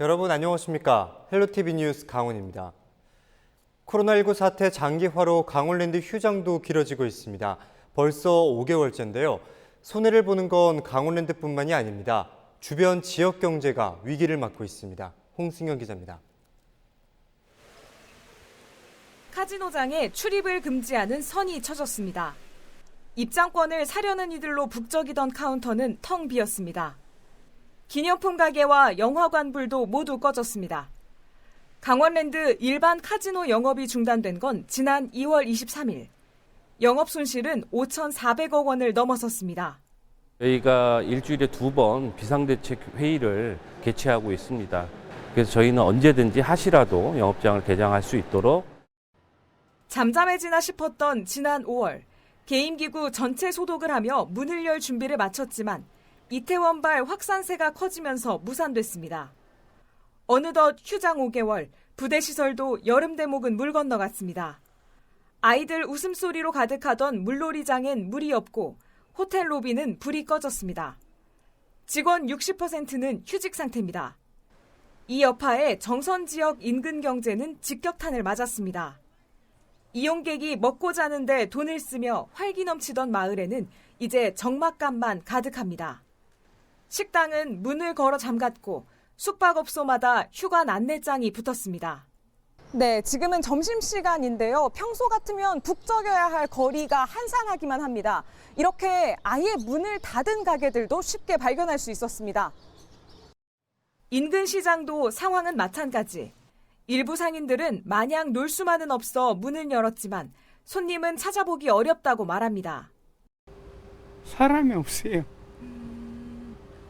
여러분 안녕하십니까? 헬로티비 뉴스 강훈입니다. 코로나19 사태 장기화로 강원랜드 휴장도 길어지고 있습니다. 벌써 5개월째인데요. 손해를 보는 건 강원랜드뿐만이 아닙니다. 주변 지역 경제가 위기를 맞고 있습니다. 홍승현 기자입니다. 카지노장에 출입을 금지하는 선이 쳐졌습니다. 입장권을 사려는 이들로 북적이던 카운터는 텅 비었습니다. 기념품 가게와 영화관 불도 모두 꺼졌습니다. 강원랜드 일반 카지노 영업이 중단된 건 지난 2월 23일. 영업 손실은 5,400억 원을 넘어섰습니다. 저희가 일주일에 2번 비상대책 회의를 개최하고 있습니다. 그래서 저희는 언제든지 하시라도 영업장을 개장할 수 있도록. 잠잠해지나 싶었던 지난 5월, 게임기구 전체 소독을 하며 문을 열 준비를 마쳤지만 이태원발 확산세가 커지면서 무산됐습니다. 어느덧 휴장 5개월, 부대시설도 여름 대목은 물 건너갔습니다. 아이들 웃음소리로 가득하던 물놀이장엔 물이 없고 호텔 로비는 불이 꺼졌습니다. 직원 60%는 휴직 상태입니다. 이 여파에 정선 지역 인근 경제는 직격탄을 맞았습니다. 이용객이 먹고 자는데 돈을 쓰며 활기 넘치던 마을에는 이제 적막감만 가득합니다. 식당은 문을 걸어 잠갔고 숙박업소마다 휴관 안내장이 붙었습니다. 네, 지금은 점심시간인데요. 평소 같으면 북적여야 할 거리가 한산하기만 합니다. 이렇게 아예 문을 닫은 가게들도 쉽게 발견할 수 있었습니다. 인근 시장도 상황은 마찬가지. 일부 상인들은 마냥 놀 수만은 없어 문을 열었지만 손님은 찾아보기 어렵다고 말합니다. 사람이 없어요.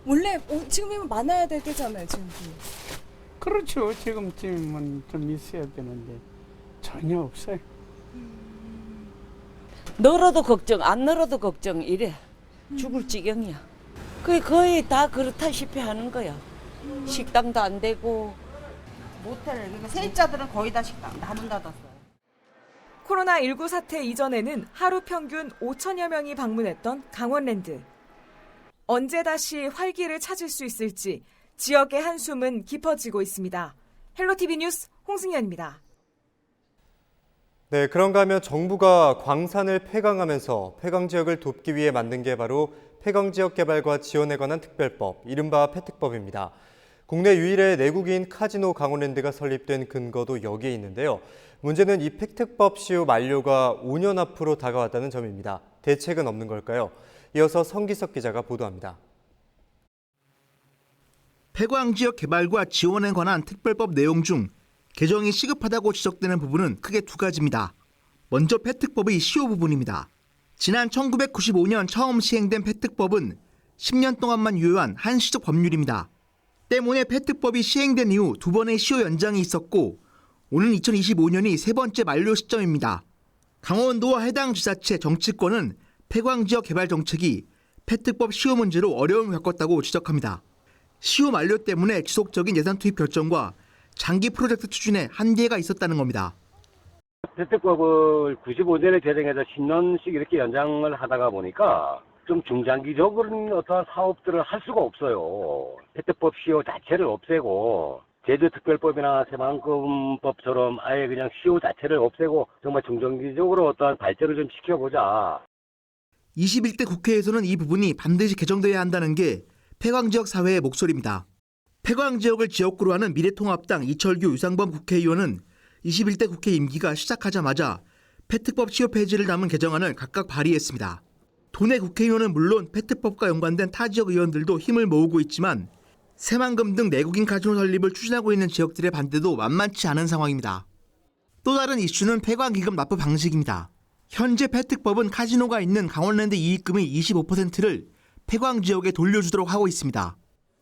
원래 지금이면 많아야 될 때잖아요, 지금. 그렇죠. 지금쯤은 좀 있어야 되는데 전혀 없어요. 늘어도 걱정, 안 늘어도 걱정 이래. 죽을 지경이야. 그게 거의 다 그렇다시피 하는 거야. 식당도 안 되고. 모텔, 그러니까 세입자들은 거의 다 식당 다 문 닫았어요. 코로나19 사태 이전에는 하루 평균 5천여 명이 방문했던 강원랜드. 언제 다시 활기를 찾을 수 있을지 지역의 한숨은 깊어지고 있습니다. 헬로티비 뉴스 홍승현입니다. 네, 그런가 하면 정부가 광산을 폐광하면서 폐광 지역을 돕기 위해 만든 게 바로 폐광 지역 개발과 지원에 관한 특별법, 이른바 폐특법입니다. 국내 유일의 내국인 카지노 강원랜드가 설립된 근거도 여기에 있는데요. 문제는 이 폐특법 시효 만료가 5년 앞으로 다가왔다는 점입니다. 대책은 없는 걸까요? 이어서 성기석 기자가 보도합니다. 폐광지역 개발과 지원에 관한 특별법 내용 중 개정이 시급하다고 지적되는 부분은 크게 두 가지입니다. 먼저 폐특법의 시효 부분입니다. 지난 1995년 처음 시행된 폐특법은 10년 동안만 유효한 한시적 법률입니다. 때문에 폐특법이 시행된 이후 2번의 시효 연장이 있었고 오는 2025년이 세 번째 만료 시점입니다. 강원도와 해당 지자체 정치권은 폐광지역 개발 정책이 폐특법 시효 문제로 어려움을 겪었다고 지적합니다. 시효 만료 때문에 지속적인 예산 투입 결정과 장기 프로젝트 추진에 한계가 있었다는 겁니다. 폐특법을 95년에 제정해서 10년씩 이렇게 연장을 하다가 보니까 좀 중장기적인 어떠한 사업들을 할 수가 없어요. 폐특법 시효 자체를 없애고 제주특별법이나 새만금법처럼 아예 그냥 시효 자체를 없애고 정말 중장기적으로 어떠한 발전을 좀 시켜보자. 21대 국회에서는 이 부분이 반드시 개정돼야 한다는 게 폐광지역 사회의 목소리입니다. 폐광지역을 지역구로 하는 미래통합당 이철규 유상범 국회의원은 21대 국회 임기가 시작하자마자 폐특법 시효 폐지를 담은 개정안을 각각 발의했습니다. 도내 국회의원은 물론 폐특법과 연관된 타 지역 의원들도 힘을 모으고 있지만 새만금 등 내국인 카지노 설립을 추진하고 있는 지역들의 반대도 만만치 않은 상황입니다. 또 다른 이슈는 폐광기금 납부 방식입니다. 현재 폐특법은 카지노가 있는 강원랜드 이익금의 25%를 폐광지역에 돌려주도록 하고 있습니다.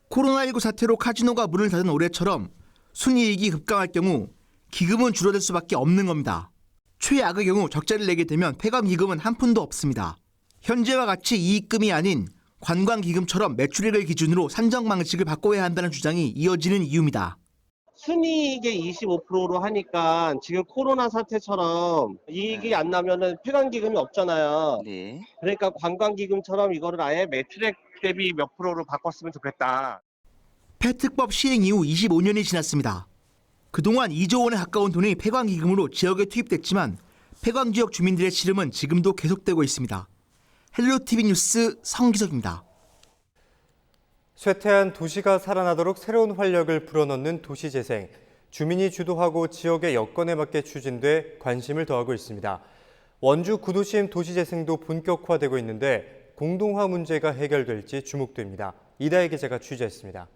코로나19 사태로 카지노가 문을 닫은 올해처럼 순이익이 급감할 경우 기금은 줄어들 수밖에 없는 겁니다. 최악의 경우 적자를 내게 되면 폐광기금은 한 푼도 없습니다. 현재와 같이 이익금이 아닌 관광기금처럼 매출액을 기준으로 산정 방식을 바꿔야 한다는 주장이 이어지는 이유입니다. 순이익의 25%로 하니까 지금 코로나 사태처럼 이익이 안 나면은 폐광기금이 없잖아요. 네. 그러니까 관광기금처럼 이거를 아예 매출액 대비 몇 프로로 바꿨으면 좋겠다. 폐특법 시행 이후 25년이 지났습니다. 그동안 2조 원에 가까운 돈이 폐광기금으로 지역에 투입됐지만 폐광지역 주민들의 시름은 지금도 계속되고 있습니다. 헬로티비 뉴스 성기석입니다. 쇠퇴한 도시가 살아나도록 새로운 활력을 불어넣는 도시재생. 주민이 주도하고 지역의 여건에 맞게 추진돼 관심을 더하고 있습니다. 원주 구도심 도시재생도 본격화되고 있는데 공동화 문제가 해결될지 주목됩니다. 이다혜 기자가 취재했습니다.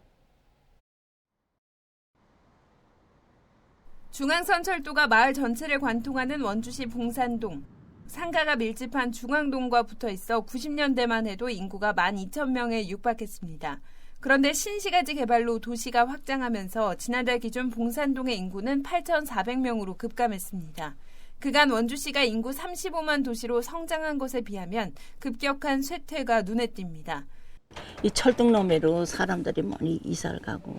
중앙선 철도가 마을 전체를 관통하는 원주시 봉산동. 상가가 밀집한 중앙동과 붙어 있어 90년대만 해도 인구가 12,000명에 육박했습니다. 그런데 신시가지 개발로 도시가 확장하면서 지난달 기준 봉산동의 인구는 8,400명으로 급감했습니다. 그간 원주시가 인구 35만 도시로 성장한 것에 비하면 급격한 쇠퇴가 눈에 띕니다. 이 철등로매로 사람들이 많이 이사를 가고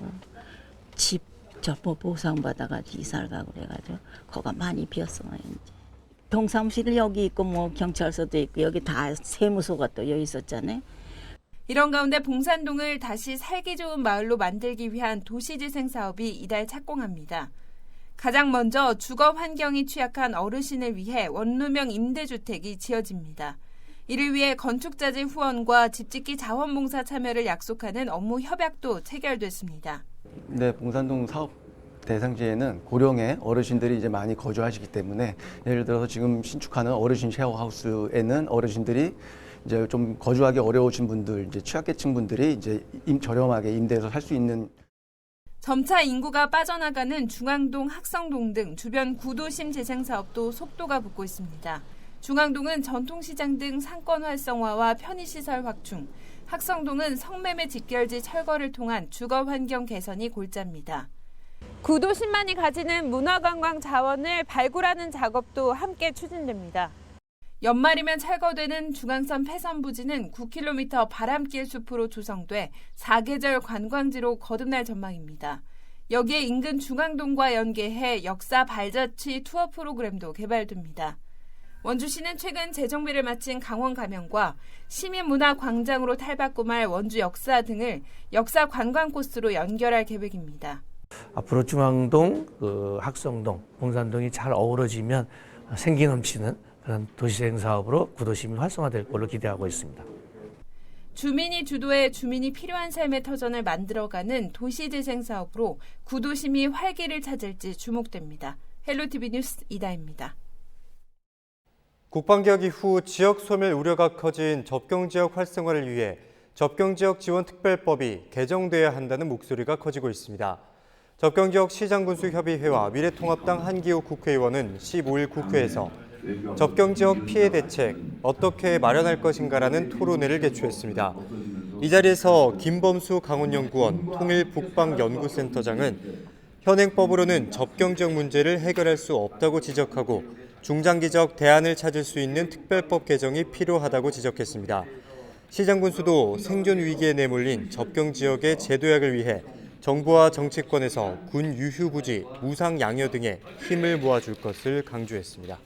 집 뭐 보상받아가지고 이사를 가고 그래가지고 거가 많이 비었어요. 이제 동사무실 여기 있고 뭐 경찰서도 있고 여기 다 세무소가 또 여기 있었잖아요. 이런 가운데 봉산동을 다시 살기 좋은 마을로 만들기 위한 도시재생 사업이 이달 착공합니다. 가장 먼저 주거 환경이 취약한 어르신을 위해 원룸형 임대주택이 지어집니다. 이를 위해 건축자재 후원과 집짓기 자원봉사 참여를 약속하는 업무 협약도 체결됐습니다. 네, 봉산동 사업 대상지에는 고령의 어르신들이 이제 많이 거주하시기 때문에 예를 들어서 지금 신축하는 어르신 쉐어하우스에는 어르신들이 이제 좀 거주하기 어려우신 분들, 이제 취약계층 분들이 이제 저렴하게 임대해서 살 수 있는. 점차 인구가 빠져나가는 중앙동, 학성동 등 주변 구도심 재생 사업도 속도가 붙고 있습니다. 중앙동은 전통시장 등 상권 활성화와 편의시설 확충, 학성동은 성매매 직결지 철거를 통한 주거 환경 개선이 골자입니다. 구도심만이 가지는 문화관광 자원을 발굴하는 작업도 함께 추진됩니다. 연말이면 철거되는 중앙선 폐선 부지는 9km 바람길 숲으로 조성돼 4계절 관광지로 거듭날 전망입니다. 여기에 인근 중앙동과 연계해 역사 발자취 투어 프로그램도 개발됩니다. 원주시는 최근 재정비를 마친 강원 가면과 시민문화광장으로 탈바꿈할 원주 역사 등을 역사 관광 코스로 연결할 계획입니다. 앞으로 중앙동, 학성동, 봉산동이 잘 어우러지면 생기 넘치는 그런 도시재생 사업으로 구도심이 활성화될 걸로 기대하고 있습니다. 주민이 주도해 주민이 필요한 삶의 터전을 만들어가는 도시재생 사업으로 구도심이 활기를 찾을지 주목됩니다. 헬로티비 뉴스 이다혜입니다. 국방개혁 이후 지역 소멸 우려가 커진 접경지역 활성화를 위해 접경지역 지원 특별법이 개정돼야 한다는 목소리가 커지고 있습니다. 접경지역 시장군수협의회와 미래통합당 한기호 국회의원은 15일 국회에서 접경지역 피해 대책 어떻게 마련할 것인가라는 토론회를 개최했습니다. 이 자리에서 김범수 강원연구원 통일북방연구센터장은 현행법으로는 접경지역 문제를 해결할 수 없다고 지적하고 중장기적 대안을 찾을 수 있는 특별법 개정이 필요하다고 지적했습니다. 시장군수도 생존 위기에 내몰린 접경지역의 재도약을 위해 정부와 정치권에서 군 유휴부지, 무상 양여 등에 힘을 모아줄 것을 강조했습니다.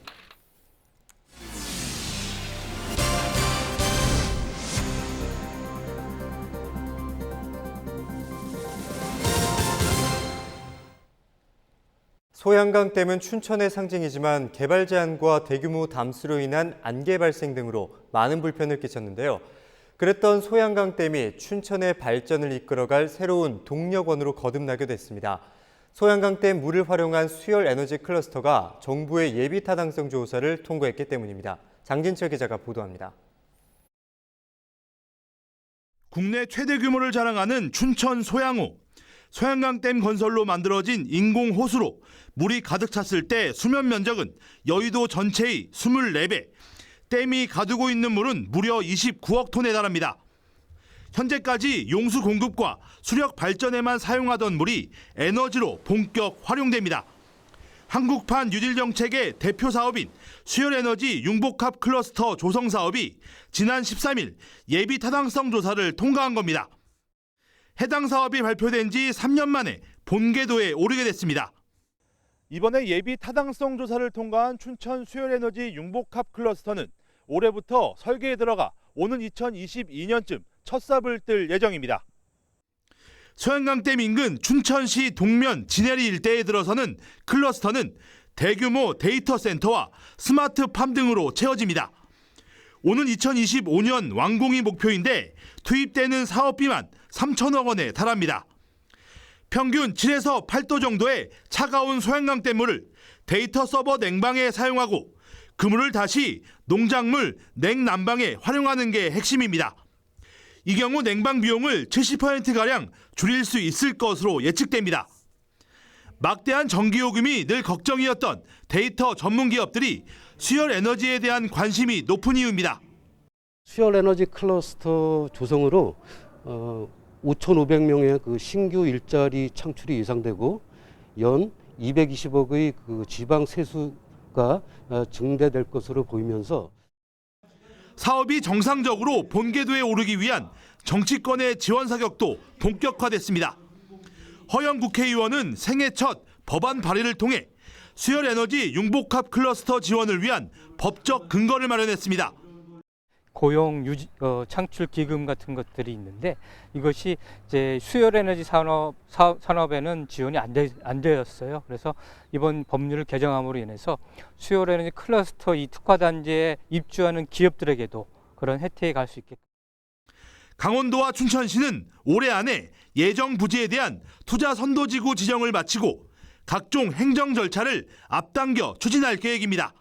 소양강댐은 춘천의 상징이지만 개발 제한과 대규모 담수로 인한 안개 발생 등으로 많은 불편을 끼쳤는데요. 그랬던 소양강댐이 춘천의 발전을 이끌어갈 새로운 동력원으로 거듭나게 됐습니다. 소양강댐 물을 활용한 수열 에너지 클러스터가 정부의 예비 타당성 조사를 통과했기 때문입니다. 장진철 기자가 보도합니다. 국내 최대 규모를 자랑하는 춘천 소양호. 소양강댐 건설로 만들어진 인공 호수로 물이 가득 찼을 때 수면 면적은 여의도 전체의 24배, 댐이 가두고 있는 물은 무려 29억 톤에 달합니다. 현재까지 용수 공급과 수력 발전에만 사용하던 물이 에너지로 본격 활용됩니다. 한국판 뉴딜 정책의 대표 사업인 수열에너지 융복합 클러스터 조성 사업이 지난 13일 예비 타당성 조사를 통과한 겁니다. 해당 사업이 발표된 지 3년 만에 본궤도에 오르게 됐습니다. 이번에 예비 타당성 조사를 통과한 춘천 수열에너지 융복합 클러스터는 올해부터 설계에 들어가 오는 2022년쯤 첫 삽을 뜰 예정입니다. 소양강댐 인근 춘천시 동면 진해리 일대에 들어서는 클러스터는 대규모 데이터 센터와 스마트팜 등으로 채워집니다. 오는 2025년 완공이 목표인데 투입되는 사업비만 3천억 원에 달합니다. 평균 7에서 8도 정도의 차가운 소양강댐물을 데이터 서버 냉방에 사용하고 그 물을 다시 농작물 냉난방에 활용하는 게 핵심입니다. 이 경우 냉방 비용을 70%가량 줄일 수 있을 것으로 예측됩니다. 막대한 전기요금이 늘 걱정이었던 데이터 전문 기업들이 수열 에너지에 대한 관심이 높은 이유입니다. 수열 에너지 클러스터 조성으로 5,500명의 그 신규 일자리 창출이 예상되고 연 220억의 그 지방 세수가 증대될 것으로 보이면서 사업이 정상적으로 본궤도에 오르기 위한 정치권의 지원 사격도 본격화됐습니다. 허영 국회의원은 생애 첫 법안 발의를 통해 수열 에너지 융복합 클러스터 지원을 위한 법적 근거를 마련했습니다. 고용 유지, 창출 기금 같은 것들이 있는데 이것이 이제 수열 에너지 산업에는 지원이 안 되었어요. 그래서 이번 법률을 개정함으로 인해서 수열 에너지 클러스터 이 특화 단지에 입주하는 기업들에게도 그런 혜택이 갈 수 있게끔. 강원도와 춘천시는 올해 안에 예정 부지에 대한 투자 선도지구 지정을 마치고 각종 행정 절차를 앞당겨 추진할 계획입니다.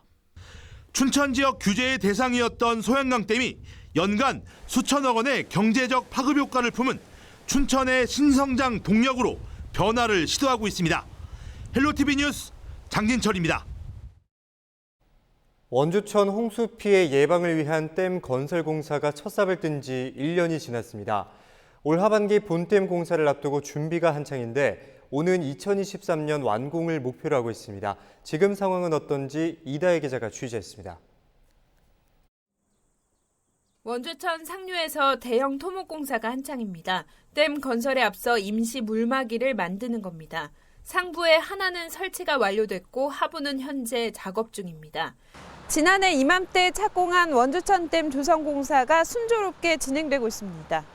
춘천 지역 규제의 대상이었던 소양강댐이 연간 수천억 원의 경제적 파급 효과를 품은 춘천의 신성장 동력으로 변화를 시도하고 있습니다. 헬로티비 뉴스 장진철입니다. 원주천 홍수 피해 예방을 위한 댐 건설 공사가 첫삽을 뜬 지 1년이 지났습니다. 올 하반기 본댐 공사를 앞두고 준비가 한창인데 오는 2023년 완공을 목표로 하고 있습니다. 지금 상황은 어떤지 이다혜 기자가 취재했습니다. 원주천 상류에서 대형 토목 공사가 한창입니다. 댐 건설에 앞서 임시 물막이를 만드는 겁니다. 상부에 하나는 설치가 완료됐고 하부는 현재 작업 중입니다. 지난해 이맘때 착공한 원주천댐 조성 공사가 순조롭게 진행되고 있습니다.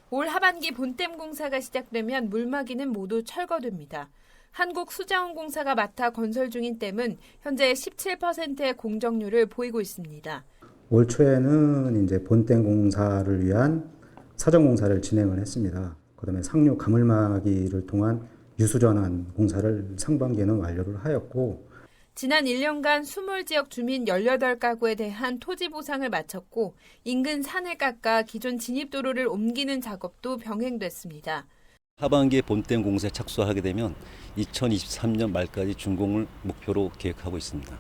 올 하반기 본댐 공사가 시작되면 물막이는 모두 철거됩니다. 한국수자원공사가 맡아 건설 중인 댐은 현재 17%의 공정률을 보이고 있습니다. 올 초에는 이제 본댐 공사를 위한 사전 공사를 진행을 했습니다. 그다음에 상류 가물막이를 통한 유수전환 공사를 상반기에는 완료를 하였고 지난 1년간 수몰지역 주민 18가구에 대한 토지 보상을 마쳤고 인근 산을 깎아 기존 진입도로를 옮기는 작업도 병행됐습니다. 하반기에 본댐 공사에 착수하게 되면 2023년 말까지 준공을 목표로 계획하고 있습니다.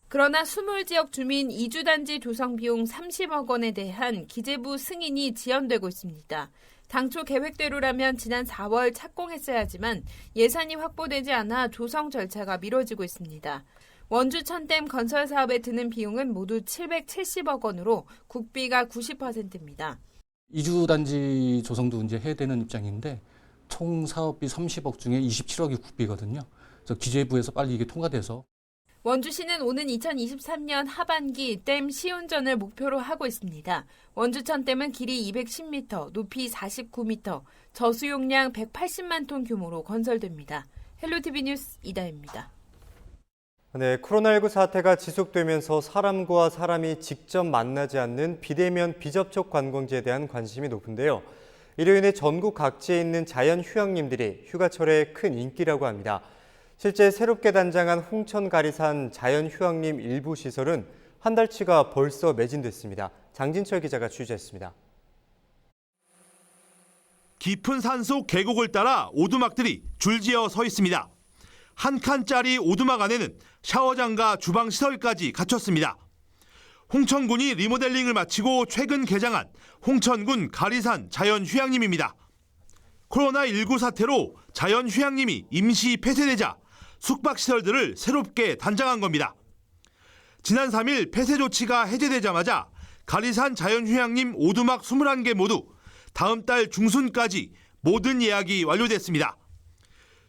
그러나 수몰지역 주민 이주단지 조성 비용 30억 원에 대한 기재부 승인이 지연되고 있습니다. 당초 계획대로라면 지난 4월 착공했어야 하지만 예산이 확보되지 않아 조성 절차가 미뤄지고 있습니다. 원주천댐 건설 사업에 드는 비용은 모두 770억 원으로 국비가 90%입니다. 이주단지 조성도 이제 해야 되는 입장인데 총 사업비 30억 중에 27억이 국비거든요. 그래서 기재부에서 빨리 이게 통과돼서 원주시는 오는 2023년 하반기 댐 시운전을 목표로 하고 있습니다. 원주천댐은 길이 210m, 높이 49m, 저수용량 180만 톤 규모로 건설됩니다. 헬로티비 뉴스 이다혜입니다. 네, 코로나19 사태가 지속되면서 사람과 사람이 직접 만나지 않는 비대면 비접촉 관광지에 대한 관심이 높은데요. 이로 인해 전국 각지에 있는 자연 휴양림들이 휴가철에 큰 인기라고 합니다. 실제 새롭게 단장한 홍천가리산 자연휴양림 일부 시설은 한 달치가 벌써 매진됐습니다. 장진철 기자가 취재했습니다. 깊은 산속 계곡을 따라 오두막들이 줄지어 서 있습니다. 한 칸짜리 오두막 안에는 샤워장과 주방 시설까지 갖췄습니다. 홍천군이 리모델링을 마치고 최근 개장한 홍천군 가리산 자연휴양림입니다. 코로나19 사태로 자연휴양림이 임시 폐쇄되자 숙박시설들을 새롭게 단장한 겁니다. 지난 3일 폐쇄 조치가 해제되자마자 가리산 자연휴양림 오두막 21개 모두 다음 달 중순까지 모든 예약이 완료됐습니다.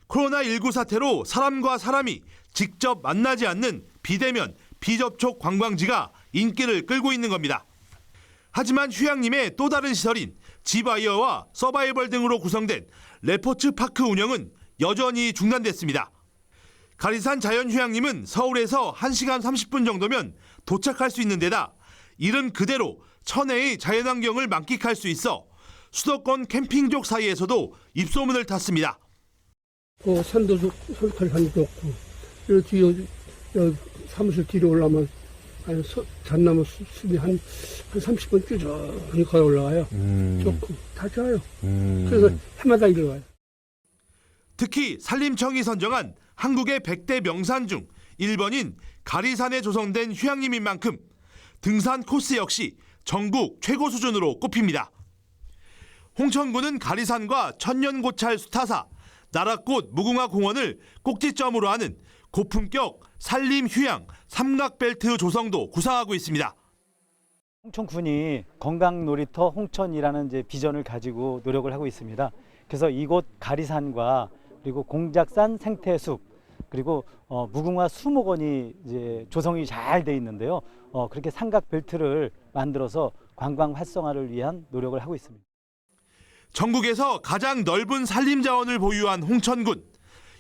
코로나19 사태로 사람과 사람이 직접 만나지 않는 비대면, 비접촉 관광지가 인기를 끌고 있는 겁니다. 하지만 휴양림의 또 다른 시설인 지바이어와 서바이벌 등으로 구성된 레포츠 파크 운영은 여전히 중단됐습니다. 가리산 자연휴양림은 서울에서 1시간 30분 정도면 도착할 수 있는 데다 이른 그대로 천혜의 자연환경을 만끽할 수 있어 수도권 캠핑족 사이에서도 입소문을 탔습니다. 산도 좋고 산도 좋고 여 뒤에 사무실 뒤로 올라오면 잣나무 숲이 한 30분 쭈저니 걸어 올라와요. 좋고 다 좋아요. 그래서 해마다 이리 와요. 특히 산림청이 선정한 한국의 100대 명산 중 1번인 가리산에 조성된 휴양림인 만큼 등산 코스 역시 전국 최고 수준으로 꼽힙니다. 홍천군은 가리산과 천년고찰 수타사, 나랏꽃 무궁화 공원을 꼭지점으로 하는 고품격 산림 휴양 삼각벨트 조성도 구상하고 있습니다. 홍천군이 건강놀이터 홍천이라는 이제 비전을 가지고 노력을 하고 있습니다. 그래서 이곳 가리산과 그리고 공작산 생태숲 그리고 무궁화 수목원이 이제 조성이 잘 돼 있는데요. 그렇게 삼각벨트를 만들어서 관광 활성화를 위한 노력을 하고 있습니다. 전국에서 가장 넓은 산림 자원을 보유한 홍천군.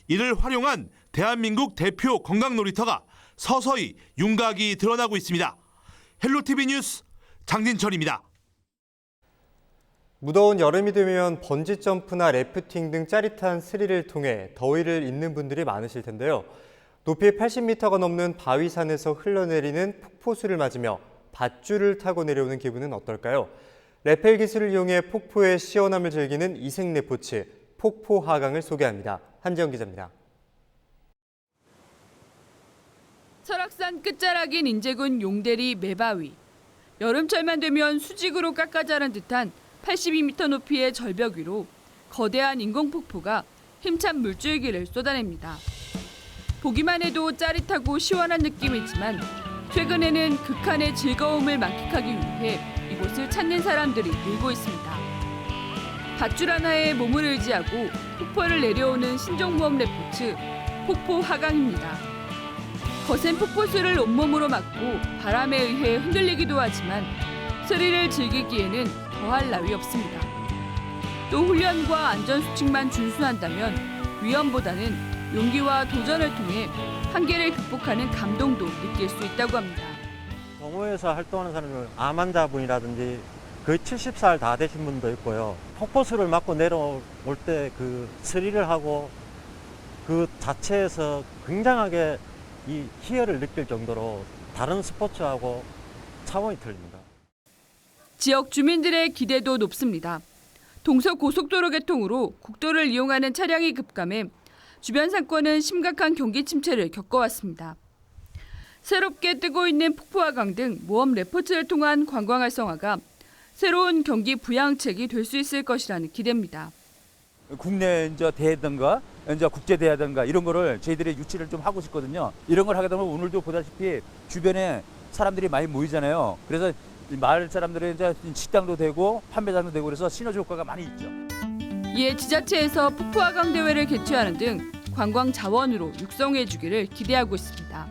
이를 활용한 대한민국 대표 건강놀이터가 서서히 윤곽이 드러나고 있습니다. 헬로티비 뉴스 장진철입니다. 무더운 여름이 되면 번지점프나 래프팅 등 짜릿한 스릴을 통해 더위를 잊는 분들이 많으실 텐데요. 높이 80m가 넘는 바위산에서 흘러내리는 폭포수를 맞으며 밧줄을 타고 내려오는 기분은 어떨까요? 레펠 기술을 이용해 폭포의 시원함을 즐기는 이색 레포츠, 폭포 하강을 소개합니다. 한지영 기자입니다. 설악산 끝자락인 인제군 용대리 매바위. 여름철만 되면 수직으로 깎아자란 듯한 82m 높이의 절벽 위로 거대한 인공폭포가 힘찬 물줄기를 쏟아냅니다. 보기만 해도 짜릿하고 시원한 느낌이지만 최근에는 극한의 즐거움을 만끽하기 위해 이곳을 찾는 사람들이 늘고 있습니다. 밧줄 하나에 몸을 의지하고 폭포를 내려오는 신종모험 레포츠 폭포 하강입니다. 거센 폭포수를 온몸으로 맞고 바람에 의해 흔들리기도 하지만 스릴을 즐기기에는 더할 나위 없습니다. 또 훈련과 안전수칙만 준수한다면 위험보다는 용기와 도전을 통해 한계를 극복하는 감동도 느낄 수 있다고 합니다. 동호회에서 활동하는 사람은 암 환자분이라든지 거의 70살 다 되신 분도 있고요. 폭포수를 맞고 내려올 때 그 스릴을 하고 그 자체에서 굉장하게 이 희열을 느낄 정도로 다른 스포츠하고 차원이 틀립니다. 지역 주민들의 기대도 높습니다. 동서고속도로 개통으로 국도를 이용하는 차량이 급감해 주변 상권은 심각한 경기 침체를 겪어왔습니다. 새롭게 뜨고 있는 폭포하강 등 모험 레포츠를 통한 관광 활성화가 새로운 경기 부양책이 될 수 있을 것이라는 기대입니다. 국내 이제 대회든가 이제 국제 대회든가 이런 거를 저희들이 유치를 좀 하고 싶거든요. 이런 걸 하게 되면 오늘도 보다시피 주변에 사람들이 많이 모이잖아요. 그래서 마을 사람들은 이제 식당도 되고 판매장도 되고 그래서 시너지 효과가 많이 있죠. 이에 지자체에서 폭포하강 대회를 개최하는 등 관광 자원으로 육성해 주기를 기대하고 있습니다.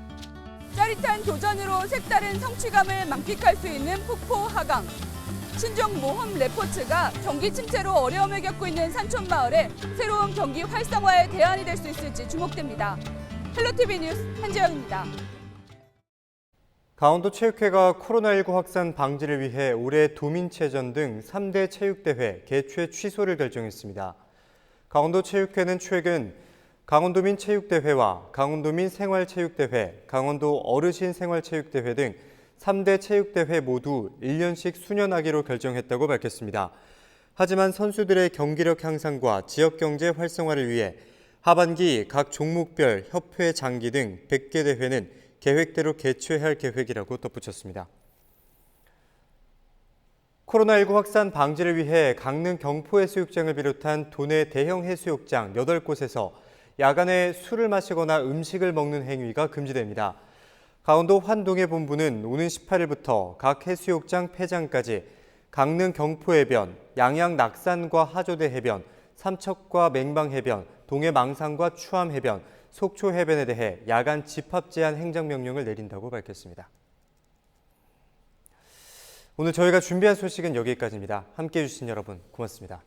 짜릿한 도전으로 색다른 성취감을 만끽할 수 있는 폭포 하강. 신종 모험 레포츠가 경기 침체로 어려움을 겪고 있는 산촌 마을에 새로운 경기 활성화의 대안이 될 수 있을지 주목됩니다. 헬로티비 뉴스 한지영입니다. 강원도체육회가 코로나19 확산 방지를 위해 올해 도민체전 등 3대 체육대회 개최 취소를 결정했습니다. 강원도체육회는 최근 강원도민 체육대회와 강원도민 생활체육대회, 강원도 어르신 생활체육대회 등 3대 체육대회 모두 1년씩 수년하기로 결정했다고 밝혔습니다. 하지만 선수들의 경기력 향상과 지역경제 활성화를 위해 하반기 각 종목별 협회 장기 등 100개 대회는 계획대로 개최할 계획이라고 덧붙였습니다. 코로나19 확산 방지를 위해 강릉 경포해수욕장을 비롯한 도내 대형 해수욕장 8곳에서 야간에 술을 마시거나 음식을 먹는 행위가 금지됩니다. 강원도 환동해 본부는 오는 18일부터 각 해수욕장 폐장까지 강릉 경포해변, 양양 낙산과 하조대 해변, 삼척과 맹방해변, 동해 망산과 추암해변, 속초해변에 대해 야간 집합 제한 행정명령을 내린다고 밝혔습니다. 오늘 저희가 준비한 소식은 여기까지입니다. 함께해 주신 여러분 고맙습니다.